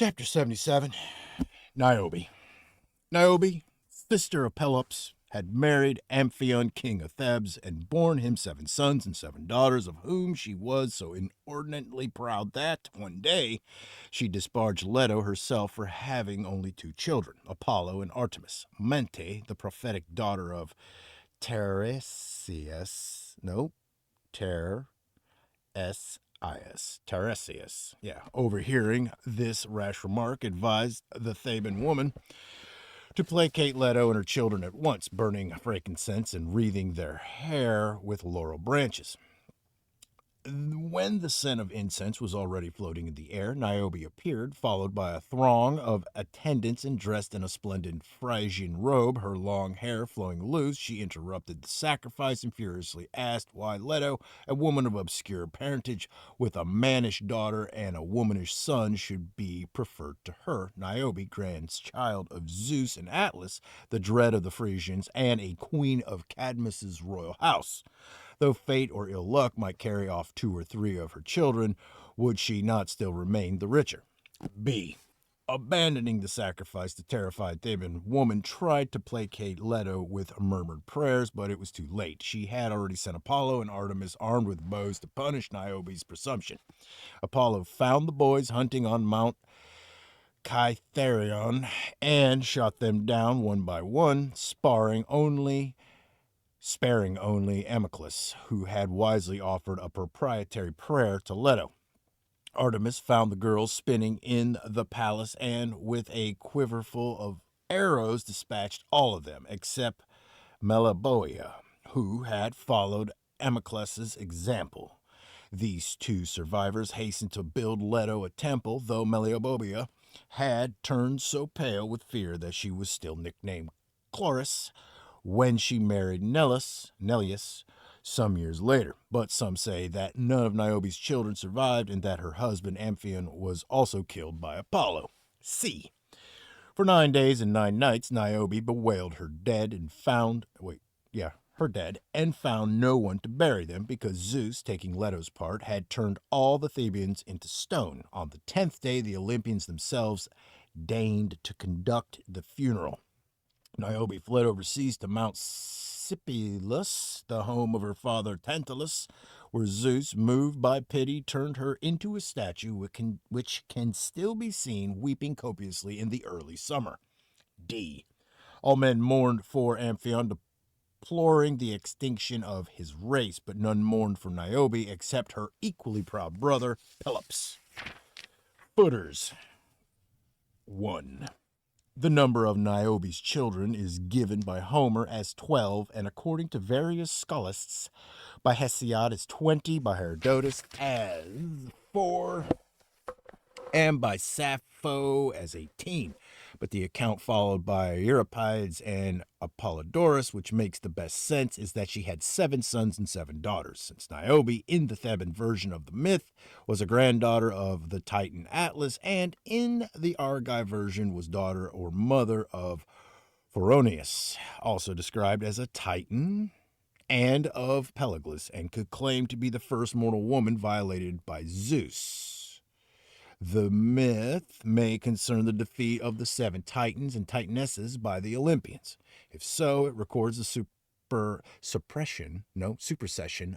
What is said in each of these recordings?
Chapter 77. Niobe. Niobe, sister of Pelops, had married Amphion, king of Thebes, and borne him 7 sons and 7 daughters, of whom she was so inordinately proud that, one day, she disparaged Leto herself for having only 2 children, Apollo and Artemis. Mente, the prophetic daughter of Tiresias, Tiresias, overhearing this rash remark, advised the Theban woman to placate Leto and her children at once, burning frankincense and wreathing their hair with laurel branches. When the scent of incense was already floating in the air, Niobe appeared, followed by a throng of attendants and dressed in a splendid Phrygian robe, her long hair flowing loose. She interrupted the sacrifice and furiously asked why Leto, a woman of obscure parentage with a mannish daughter and a womanish son, should be preferred to her, Niobe, grandchild of Zeus and Atlas, the dread of the Phrygians, and a queen of Cadmus's royal house. Though fate or ill luck might carry off 2 or 3 of her children, would she not still remain the richer? B. Abandoning the sacrifice, the terrified Theban woman tried to placate Leto with murmured prayers, but it was too late. She had already sent Apollo and Artemis armed with bows to punish Niobe's presumption. Apollo found the boys hunting on Mount Kytherion and shot them down one by one, sparing only Amyclus, who had wisely offered a proprietary prayer to Leto. Artemis found the girls spinning in the palace and, with a quiverful of arrows, dispatched all of them, except Meliboea, who had followed Amyclus's example. These 2 survivors hastened to build Leto a temple, though Meliboea had turned so pale with fear that she was still nicknamed Chloris when she married Neleus some years later. But some say that none of Niobe's children survived and that her husband Amphion was also killed by Apollo. C. For 9 days and 9 nights, Niobe bewailed her dead and found no one to bury them, because Zeus, taking Leto's part, had turned all the Thebans into stone. On the 10th day, the Olympians themselves deigned to conduct the funeral. Niobe fled overseas to Mount Sipylus, the home of her father Tantalus, where Zeus, moved by pity, turned her into a statue which can still be seen weeping copiously in the early summer. D. All men mourned for Amphion, deploring the extinction of his race, but none mourned for Niobe except her equally proud brother, Pelops. Footers. 1. The number of Niobe's children is given by Homer as 12, and according to various scholists, by Hesiod as 20, by Herodotus as 4, and by Sappho as 18. But the account followed by Euripides and Apollodorus, which makes the best sense, is that she had 7 sons and 7 daughters, since Niobe, in the Theban version of the myth, was a granddaughter of the Titan Atlas, and in the Argive version was daughter or mother of Phoroneus, also described as a Titan, and of Pelaglis, and could claim to be the first mortal woman violated by Zeus. The myth may concern the defeat of the 7 Titans and Titanesses by the Olympians. If so, it records the supersession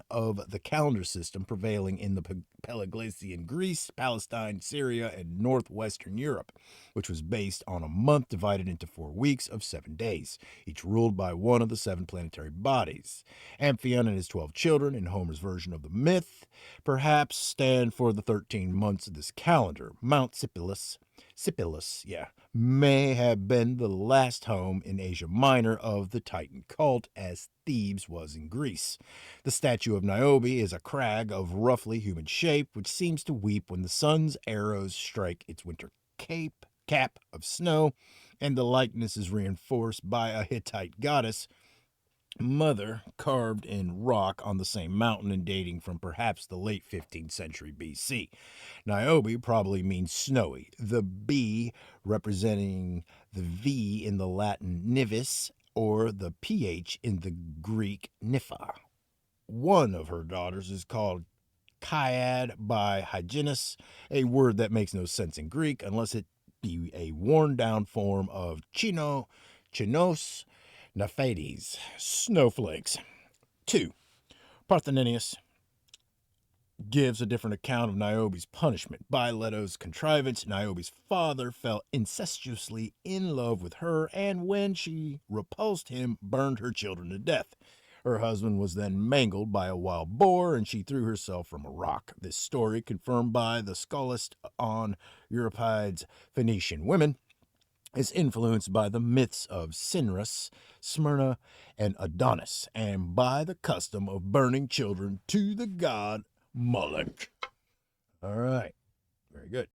of the calendar system prevailing in the Pelagian Greece, Palestine, Syria, and northwestern Europe, which was based on a month divided into 4 weeks of 7 days, each ruled by one of the 7 planetary bodies. Amphion and his 12 children, in Homer's version of the myth, perhaps stand for the 13 months of this calendar. Mount Sipylus, may have been the last home in Asia Minor of the Titan cult, as Thebes was in Greece. The statue of Niobe is a crag of roughly human shape, which seems to weep when the sun's arrows strike its winter cap of snow, and the likeness is reinforced by a Hittite goddess mother carved in rock on the same mountain and dating from perhaps the late 15th century BC. Niobe probably means snowy, the B representing the V in the Latin nivis, or the PH in the Greek nipha. One of her daughters is called chiad by hyginus, a word that makes no sense in Greek unless it be a worn-down form of chinos, nephades, snowflakes. 2. Parthenius gives a different account of Niobe's punishment. By Leto's contrivance, Niobe's father fell incestuously in love with her, and when she repulsed him, burned her children to death. Her husband was then mangled by a wild boar, and she threw herself from a rock. This story, confirmed by the scholiast on Euripides' Phoenician women, is influenced by the myths of Cinyras, Smyrna, and Adonis, and by the custom of burning children to the god Moloch. All right. Very good.